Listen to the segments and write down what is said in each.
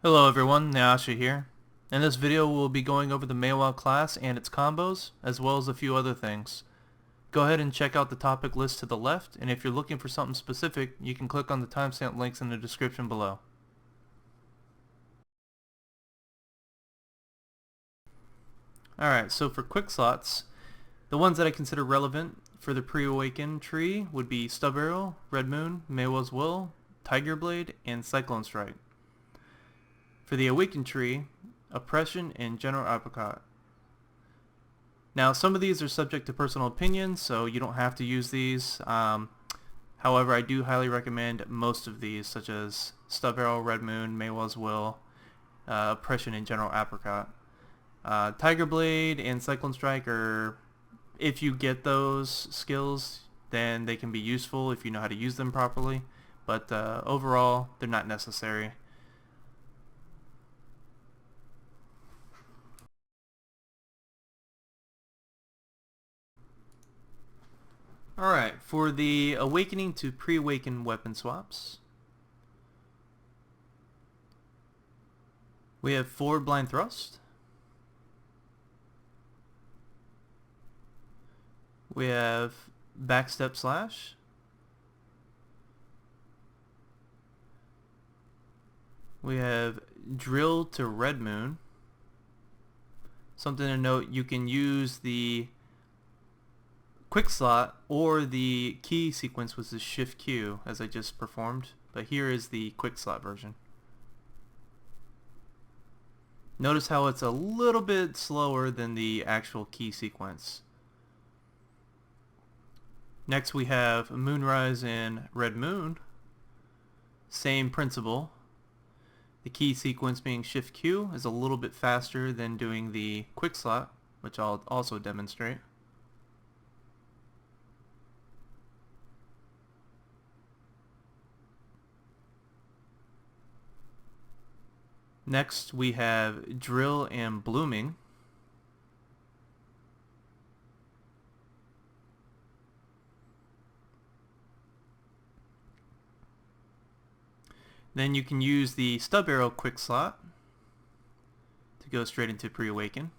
Hello everyone, Naasha here. In this video we'll be going over the Maehwa class and its combos, as well as a few other things. Go ahead and check out the topic list to the left, and if you're looking for something specific, you can click on the timestamp links in the description below. Alright, so for Quickslots, the ones that I consider relevant for the Pre-Awaken tree would be Stub Arrow, Red Moon, Maehwa's Will, Tiger Blade, and Cyclone Strike. For the Awakened tree, Oppression and General Apricot. Now some of these are subject to personal opinion, so you don't have to use these. However, I do highly recommend most of these, such as Stub Arrow, Red Moon, Maehwa's Will, Oppression and General Apricot. Tiger Blade and Cyclone Strike are, if you get those skills, then they can be useful if you know how to use them properly, but overall they're not necessary. Alright, for the Awakening to Pre-Awaken weapon swaps, we have Forward Blind Thrust, we have Backstep Slash, we have Drill to Red Moon. Something to note, you can use the quick slot or the key sequence, which is Shift Q, as I just performed, but here is the quick slot version. Notice how it's a little bit slower than the actual key sequence. Next we have Moonrise and Red Moon. Same principle. The key sequence being Shift Q is a little bit faster than doing the quick slot, which I'll also demonstrate. Next we have Drill and Blooming. Then you can use the Stub Arrow quick slot to go straight into Pre-Awaken.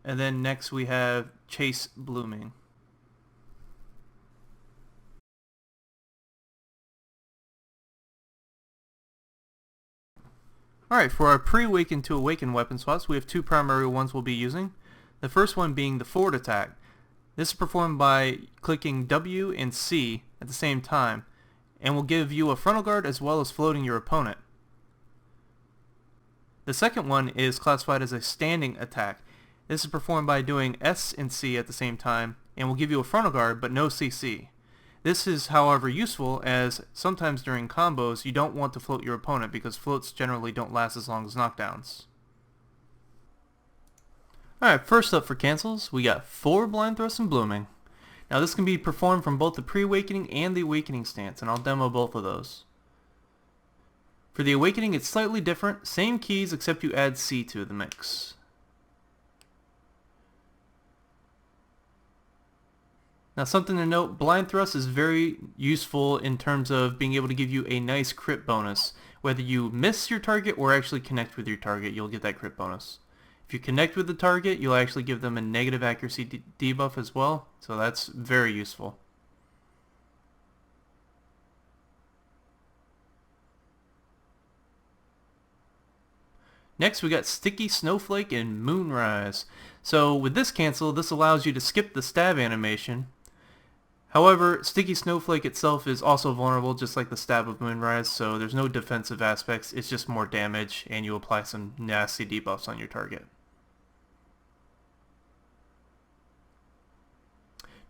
And then next we have Chase Blooming. Alright, for our Pre-Awaken to Awaken weapon swaps, we have two primary ones we'll be using. The first one being the forward attack. This is performed by clicking W and C at the same time, and will give you a frontal guard as well as floating your opponent. The second one is classified as a standing attack. This is performed by doing S and C at the same time, and will give you a frontal guard but no CC. This is, however, useful as sometimes during combos you don't want to float your opponent because floats generally don't last as long as knockdowns. Alright, first up for cancels, we got Forward Blind Thrust and Blooming. Now this can be performed from both the Pre-Awakening and the Awakening stance, and I'll demo both of those. For the Awakening it's slightly different, same keys except you add C to the mix. Now something to note, Blind Thrust is very useful in terms of being able to give you a nice crit bonus. Whether you miss your target or actually connect with your target, you'll get that crit bonus. If you connect with the target, you'll actually give them a negative accuracy debuff as well, so that's very useful. Next we got Sticky Snowflake and Moonrise. So with this cancel, this allows you to skip the stab animation. However, Sticky Snowflake itself is also vulnerable just like the stab of Moonrise, so there's no defensive aspects, it's just more damage and you apply some nasty debuffs on your target.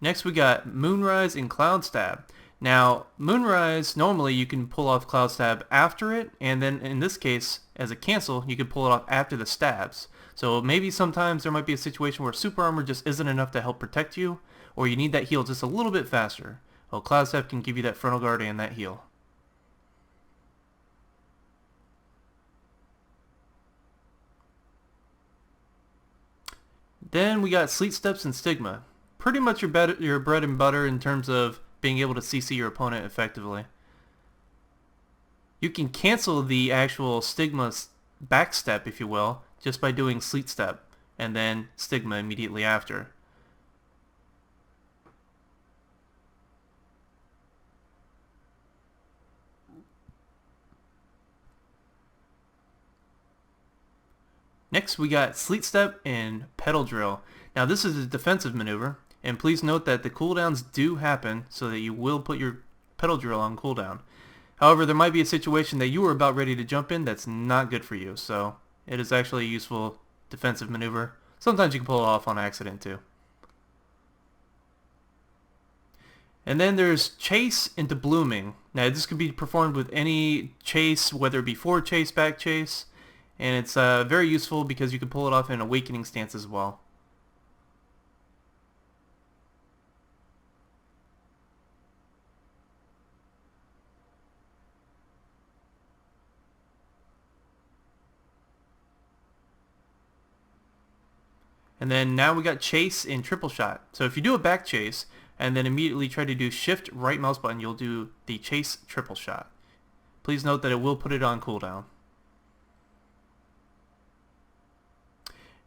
Next we got Moonrise and Cloud Stab. Now Moonrise, normally you can pull off Cloud Stab after it, and then in this case, as a cancel, you can pull it off after the stabs. So maybe sometimes there might be a situation where super armor just isn't enough to help protect you, or you need that heal just a little bit faster. Well, Cloud Stab can give you that frontal guard and that heal. Then we got Sleet Steps and Stigma. Pretty much your bread and butter in terms of being able to CC your opponent effectively. You can cancel the actual Stigma back step, if you will, just by doing Sleet Step and then Stigma immediately after. Next we got Sleet Step and Pedal Drill. Now this is a defensive maneuver, and please note that the cooldowns do happen so that you will put your Pedal Drill on cooldown. However, there might be a situation that you are about ready to jump in that's not good for you, so it is actually a useful defensive maneuver. Sometimes you can pull it off on accident too. And then there's Chase into Blooming. Now this can be performed with any chase, whether it be forward chase, back chase, and it's very useful because you can pull it off in an Awakening stance as well. And then now we got Chase in Triple Shot. So if you do a back chase and then immediately try to do Shift right mouse button, you'll do the Chase Triple Shot. Please note that it will put it on cooldown.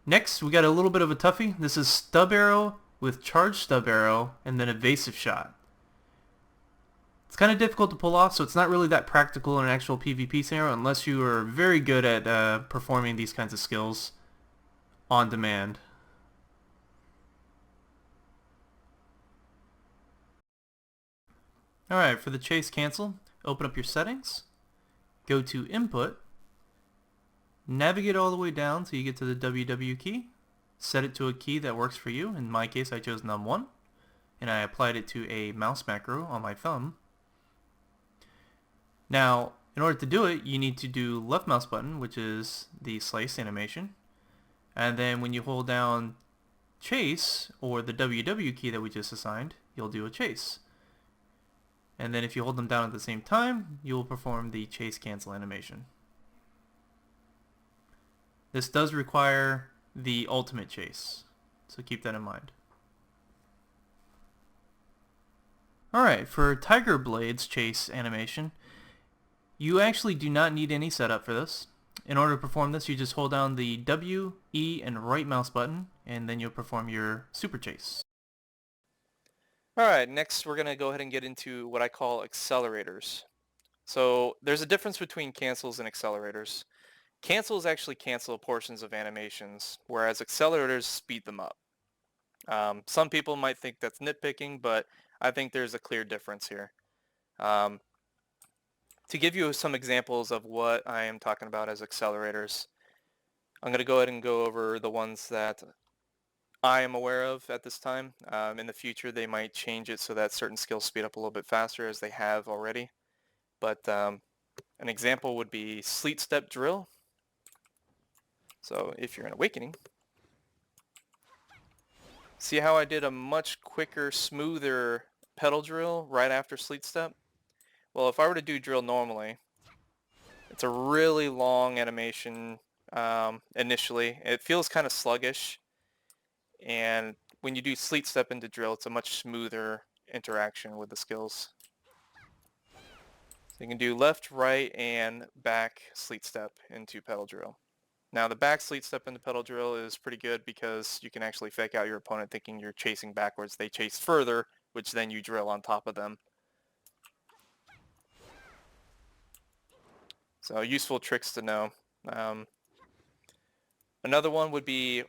Next, we got a little bit of a toughie. This is Stub Arrow with Charged Stub Arrow and then Evasive Shot. It's kind of difficult to pull off, so it's not really that practical in an actual PvP scenario unless you are very good at performing these kinds of skills on demand. Alright, for the chase cancel, open up your settings, go to Input, navigate all the way down till you get to the WW key, set it to a key that works for you. In my case I chose num1, and I applied it to a mouse macro on my thumb. Now, in order to do it, you need to do left mouse button, which is the slice animation, and then when you hold down chase, or the WW key that we just assigned, you'll do a chase. And then if you hold them down at the same time, you will perform the chase cancel animation. This does require the ultimate chase, so keep that in mind. Alright, for Tiger Blade's chase animation, you actually do not need any setup for this. In order to perform this, you just hold down the W, E, and right mouse button, and then you'll perform your super chase. Alright, next we're going to go ahead and get into what I call accelerators. So there's a difference between cancels and accelerators. Cancels actually cancel portions of animations, whereas accelerators speed them up. Some people might think that's nitpicking, but I think there's a clear difference here. To give you some examples of what I am talking about as accelerators, I'm going to go ahead and go over the ones that I am aware of at this time. In the future they might change it so that certain skills speed up a little bit faster, as they have already. But an example would be Sleet Step Drill. So if you're in Awakening, see how I did a much quicker, smoother pedal drill right after Sleet Step? Well, if I were to do drill normally, it's a really long animation initially. It feels kind of sluggish. And when you do Sleet Step into drill, it's a much smoother interaction with the skills. So you can do left, right, and back Sleet Step into pedal drill. Now the back Sleet Step into pedal drill is pretty good because you can actually fake out your opponent thinking you're chasing backwards. They chase further, which then you drill on top of them. So useful tricks to know. Another one would be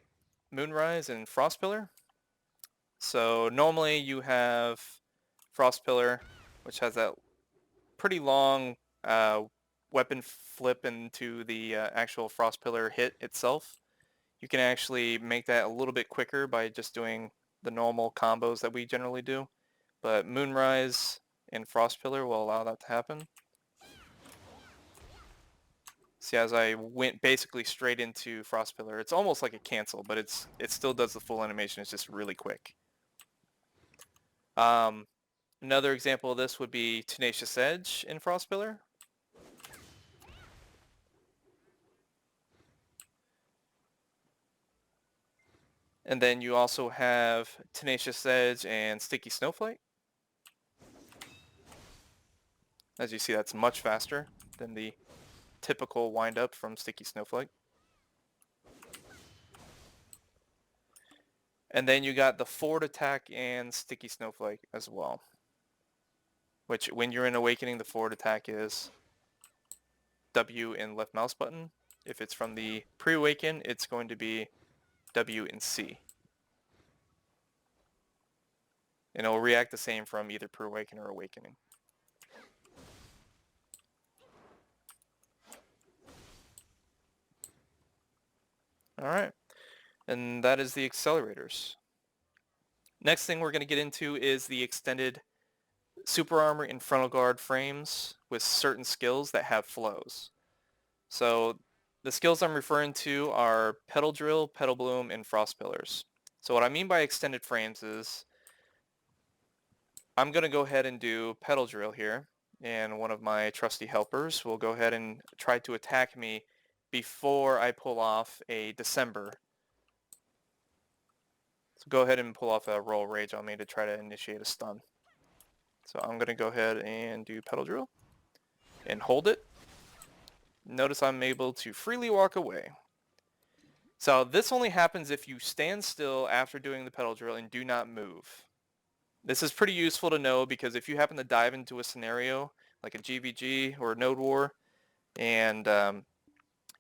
Moonrise and Frost Pillar. So normally you have Frost Pillar, which has that pretty long weapon flip into the actual Frost Pillar hit itself. You can actually make that a little bit quicker by just doing the normal combos that we generally do. But Moonrise and Frost Pillar will allow that to happen. See, as I went basically straight into Frost Pillar, it's almost like a cancel, but it still does the full animation. It's just really quick. Another example of this would be Tenacious Edge in Frost Pillar. And then you also have Tenacious Edge and Sticky Snowflake. As you see, that's much faster than the typical wind-up from Sticky Snowflake. And then you got the forward attack and Sticky Snowflake as well. Which, when you're in Awakening, the forward attack is W and left mouse button. If it's from the Pre-Awaken, it's going to be W and C. And it'll react the same from either Pre-Awaken or Awakening. Alright, and that is the accelerators. Next thing we're going to get into is the extended super armor and frontal guard frames with certain skills that have flows. So the skills I'm referring to are Petal Drill, Petal Bloom, and Frost Pillars. So what I mean by extended frames is I'm going to go ahead and do Petal Drill here, and one of my trusty helpers will go ahead and try to attack me before I pull off a December. So go ahead and pull off a Roll Rage on me to try to initiate a stun. So I'm going to go ahead and do Petal Drill and hold it. Notice I'm able to freely walk away. So this only happens if you stand still after doing the Petal Drill and do not move. This is pretty useful to know because if you happen to dive into a scenario like a GVG or a Node War and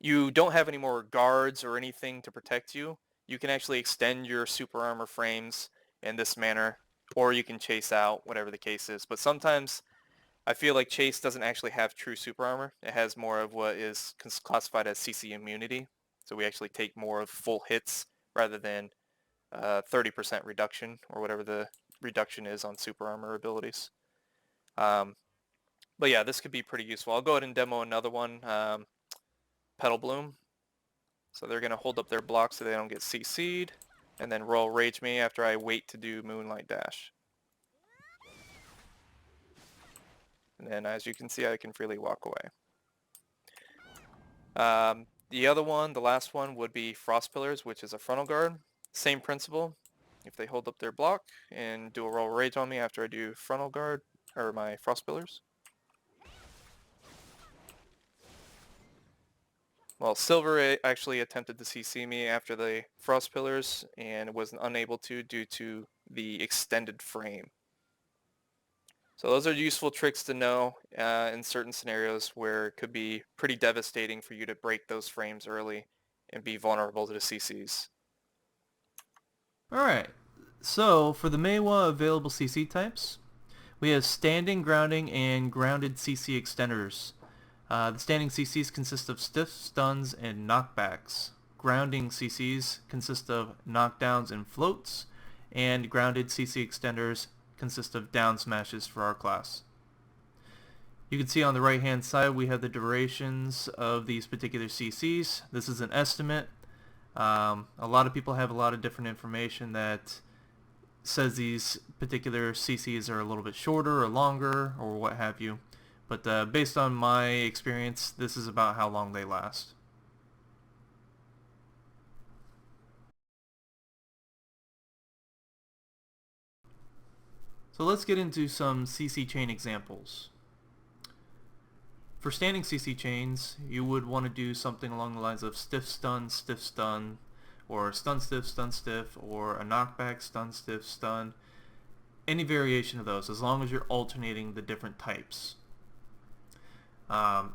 you don't have any more guards or anything to protect you, you can actually extend your super armor frames in this manner, or you can chase out, whatever the case is. But sometimes I feel like Chase doesn't actually have true super armor. It has more of what is classified as CC immunity. So we actually take more of full hits rather than 30% reduction or whatever the reduction is on super armor abilities. But yeah, this could be pretty useful. I'll go ahead and demo another one, Petal Bloom. So they're going to hold up their block so they don't get CC'd, and then roll Rage me after I wait to do Moonlight Dash. And then as you can see, I can freely walk away. The other one, the last one, would be Frost Pillars, which is a frontal guard. Same principle. If they hold up their block and do a roll Rage on me after I do frontal guard, or my Frost Pillars. Well, Silver actually attempted to CC me after the Frost Pillars and was unable to due to the extended frame. So those are useful tricks to know in certain scenarios where it could be pretty devastating for you to break those frames early and be vulnerable to the CCs. Alright, so for the Maehwa available CC types, we have standing, grounding, and grounded CC extenders. The standing CCs consist of stiffs, stuns, and knockbacks. Grounding CCs consist of knockdowns and floats, and grounded CC extenders consist of down smashes for our class. You can see on the right hand side we have the durations of these particular CCs. This is an estimate. A lot of people have a lot of different information that says these particular CCs are a little bit shorter or longer or what have you. But based on my experience, this is about how long they last. So let's get into some CC chain examples. For standing CC chains, you would want to do something along the lines of stiff, stun, or stun, stiff, or a knockback, stun, stiff, stun. Any variation of those, as long as you're alternating the different types. An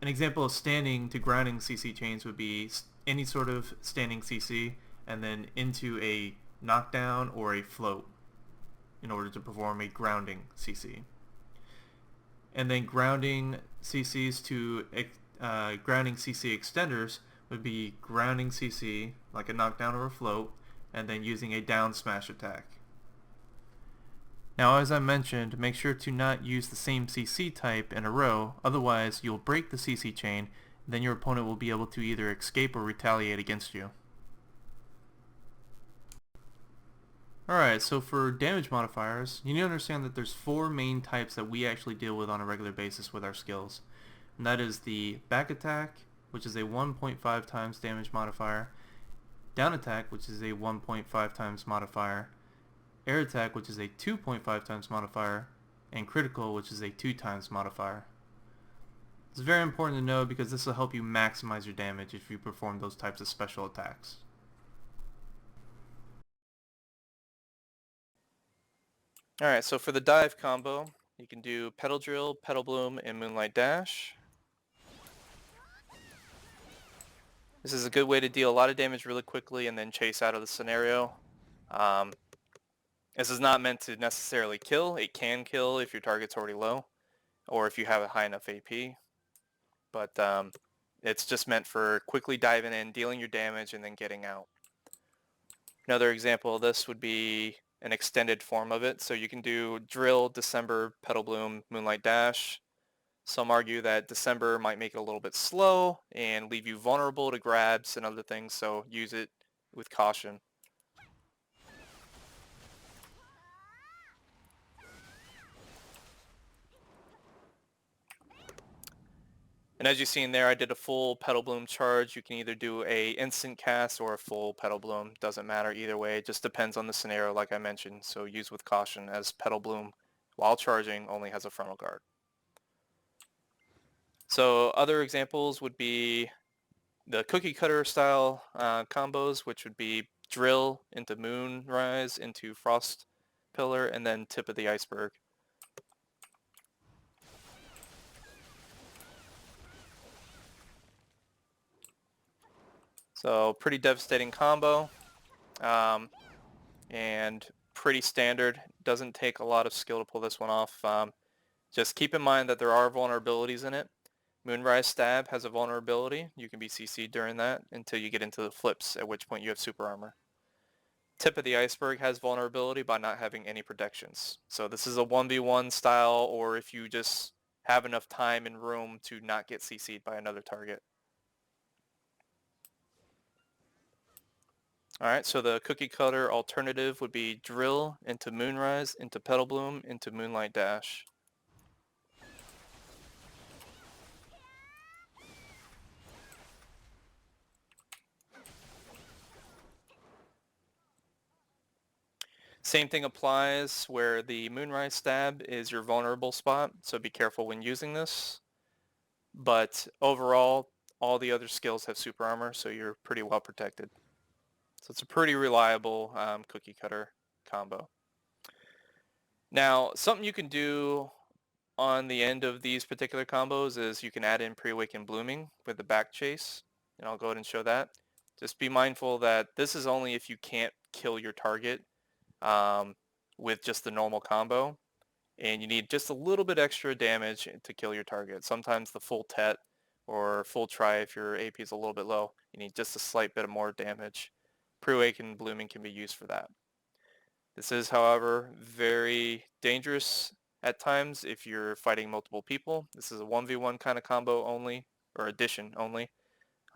example of standing to grounding CC chains would be any sort of standing CC and then into a knockdown or a float in order to perform a grounding CC. And then grounding CCs to grounding CC extenders would be grounding CC like a knockdown or a float and then using a down smash attack. Now, as I mentioned, make sure to not use the same CC type in a row, otherwise you'll break the CC chain, then your opponent will be able to either escape or retaliate against you. Alright, so for damage modifiers, you need to understand that there's 4 main types that we actually deal with on a regular basis with our skills. And that is the back attack, which is a 1.5 times damage modifier, down attack, which is a 1.5 times modifier, air attack, which is a 2.5 times modifier, and critical, which is a 2 times modifier. It's very important to know because this will help you maximize your damage if you perform those types of special attacks. Alright, so for the dive combo, you can do Petal Drill, Petal Bloom, and Moonlight Dash. This is a good way to deal a lot of damage really quickly and then chase out of the scenario. This is not meant to necessarily kill. It can kill if your target's already low or if you have a high enough AP. But it's just meant for quickly diving in, dealing your damage, and then getting out. Another example of this would be an extended form of it. So you can do Drill, December, Petal Bloom, Moonlight Dash. Some argue that December might make it a little bit slow and leave you vulnerable to grabs and other things, so use it with caution. And as you've seen there, I did a full Petal Bloom charge. You can either do a instant cast or a full Petal Bloom. Doesn't matter either way. It just depends on the scenario like I mentioned. So use with caution, as Petal Bloom, while charging, only has a frontal guard. So other examples would be the cookie cutter style combos, which would be Drill into Moonrise into Frost Pillar, and then Tip of the Iceberg. So pretty devastating combo, and pretty standard. Doesn't take a lot of skill to pull this one off. Just keep in mind that there are vulnerabilities in it. Moonrise Stab has a vulnerability. You can be CC'd during that until you get into the flips, at which point you have super armor. Tip of the Iceberg has vulnerability by not having any protections. So this is a 1v1 style, or if you just have enough time and room to not get CC'd by another target. Alright, so the cookie cutter alternative would be Drill into Moonrise, into Petal Bloom, into Moonlight Dash. Same thing applies where the Moonrise Stab is your vulnerable spot, so be careful when using this. But overall, all the other skills have super armor, so you're pretty well protected. So it's a pretty reliable cookie cutter combo. Now, something you can do on the end of these particular combos is you can add in Pre-Awaken Blooming with the back chase, and I'll go ahead and show that. Just be mindful that this is only if you can't kill your target with just the normal combo, and you need just a little bit extra damage to kill your target. Sometimes the full tet or full try, if your AP is a little bit low, you need just a slight bit of more damage. Pre-Awaken Blooming can be used for that. This is, however, very dangerous at times if you're fighting multiple people. This is a 1v1 kind of combo only, or addition only.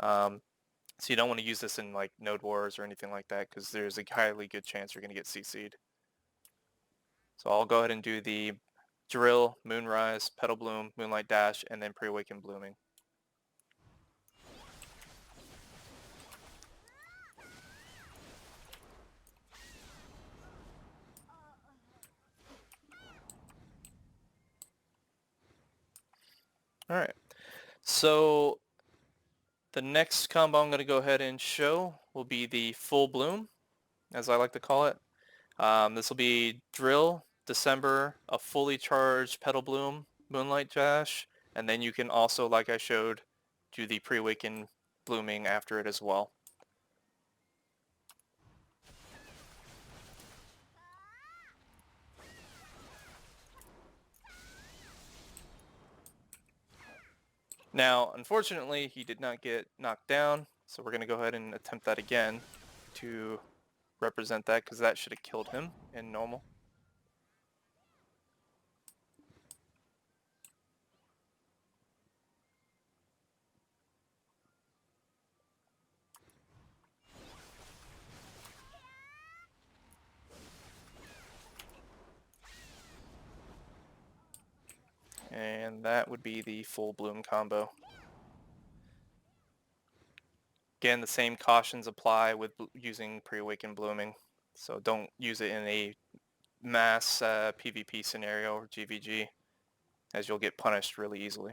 So you don't want to use this in like node wars or anything like that, because there's a highly good chance you're going to get CC'd. So I'll go ahead and do the Drill, Moonrise, Petal Bloom, Moonlight Dash, and then Pre-Awaken Blooming. Alright, so the next combo I'm going to go ahead and show will be the Full Bloom, as I like to call it. This will be Drill, December, a fully charged Petal Bloom, Moonlight Dash, and then you can also, like I showed, do the Pre-Awaken Blooming after it as well. Now, unfortunately, he did not get knocked down, so we're going to go ahead and attempt that again to represent that, because that should have killed him in normal. And that would be the Full Bloom combo. Again, the same cautions apply with using Pre-Awaken Blooming, so don't use it in a mass PvP scenario or GVG, as you'll get punished really easily.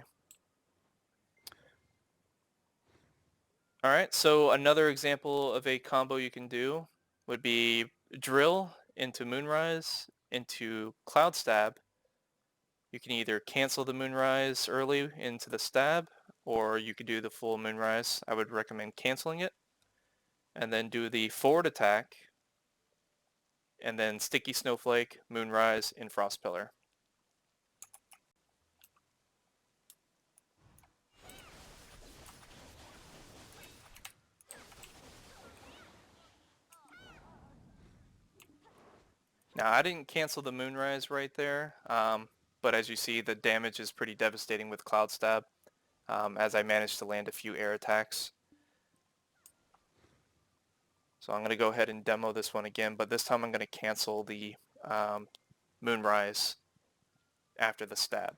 Alright, so another example of a combo you can do would be drill into Moonrise into Cloud Stab. You can either cancel the Moonrise early into the stab, or you could do the full Moonrise. I would recommend canceling it, and then do the forward attack, and then Sticky Snowflake, Moonrise, and Frost Pillar. Now I didn't cancel the Moonrise right there, but as you see the damage is pretty devastating with Cloud Stab, as I managed to land a few air attacks. So I'm going to go ahead and demo this one again, but this time I'm going to cancel the Moonrise after the stab.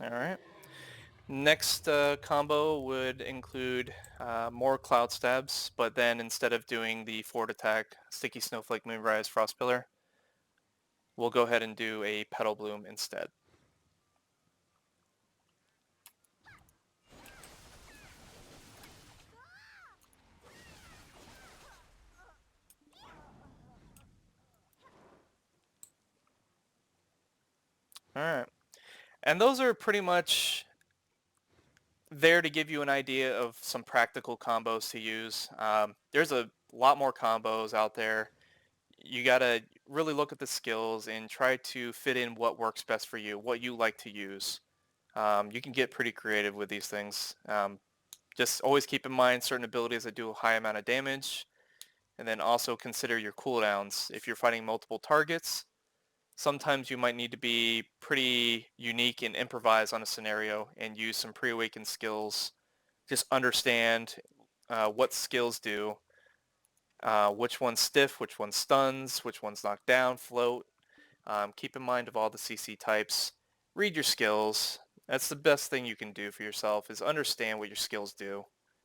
Alright. Next combo would include more Cloud Stabs, but then instead of doing the forward attack, Sticky Snowflake, Moonrise, Frost Pillar, we'll go ahead and do a Petal Bloom instead. Alright. And those are pretty much there to give you an idea of some practical combos to use. There's a lot more combos out there. You gotta really look at the skills and try to fit in what works best for you, what you like to use. You can get pretty creative with these things. Just always keep in mind certain abilities that do a high amount of damage, and then also consider your cooldowns. If you're fighting multiple targets, sometimes you might need to be pretty unique and improvise on a scenario and use some pre-awakened skills. Just understand what skills do, which one's stiff, which one stuns, which one's knocked down, float. Keep in mind of all the CC types. Read your skills. That's the best thing you can do for yourself, is understand what your skills do.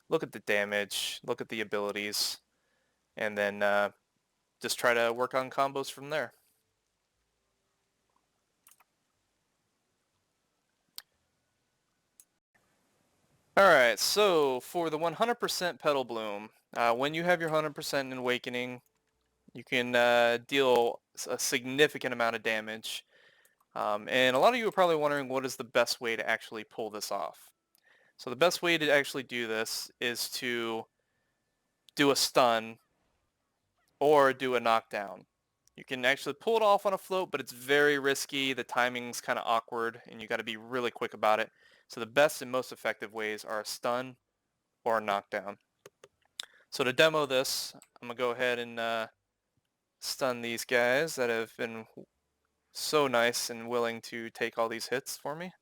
Look at the damage, look at the abilities, and then just try to work on combos from there. Alright, so for the 100% Petal Bloom, when you have your 100% in Awakening, you can deal a significant amount of damage. And a lot of you are probably wondering what is the best way to actually pull this off. So the best way to actually do this is to do a stun or do a knockdown. You can actually pull it off on a float, but it's very risky. The timing's kind of awkward, and you got to be really quick about it. So the best and most effective ways are a stun or a knockdown. So to demo this, I'm going to go ahead and stun these guys that have been so nice and willing to take all these hits for me,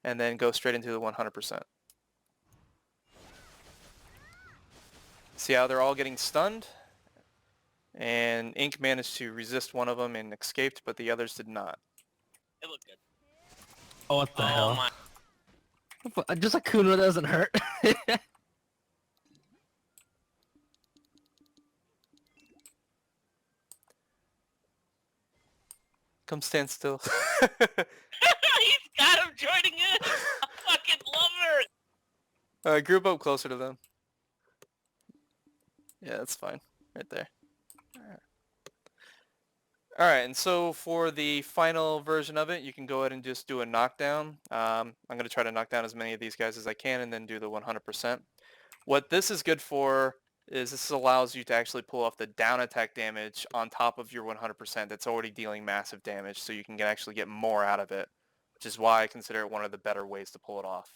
and then go straight into the 100%. See how they're all getting stunned? And Ink managed to resist one of them and escaped, but the others did not. It looked good. Oh, what the hell? My. Just a Kuno doesn't hurt. Come stand still. He's got him joining in! I fucking love her! Group up closer to them. Yeah, that's fine. Right there. Alright, and so for the final version of it, you can go ahead and just do a knockdown. I'm going to try to knock down as many of these guys as I can and then do the 100%. What this is good for is this allows you to actually pull off the down attack damage on top of your 100% that's already dealing massive damage, so you can actually get more out of it, which is why I consider it one of the better ways to pull it off.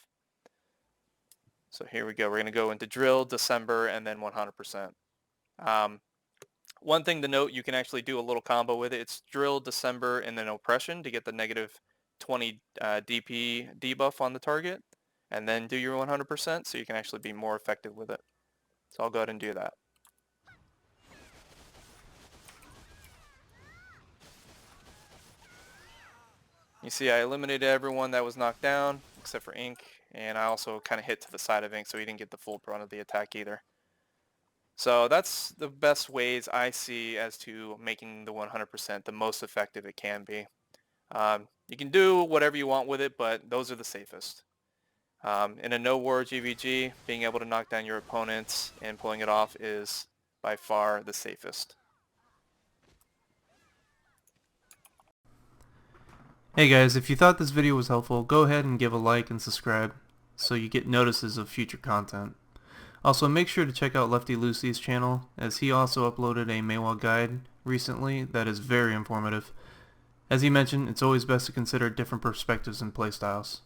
So here we go. We're going to go into Drill, December, and then 100%. One thing to note, you can actually do a little combo with it. It's Drill, December, and then Oppression to get the negative 20 DP debuff on the target. and then do your 100% so you can actually be more effective with it. So I'll go ahead and do that. You see I eliminated everyone that was knocked down except for Ink, and I also kind of hit to the side of Ink so he didn't get the full brunt of the attack either. So that's the best ways I see as to making the 100% the most effective it can be. You can do whatever you want with it, but those are the safest. In a no-war GVG, being able to knock down your opponents and pulling it off is by far the safest. Hey guys, if you thought this video was helpful, go ahead and give a like and subscribe so you get notices of future content. Also, make sure to check out Lefty Lucy's channel, as he also uploaded a Maehwa guide recently that is very informative. As he mentioned, it's always best to consider different perspectives and playstyles.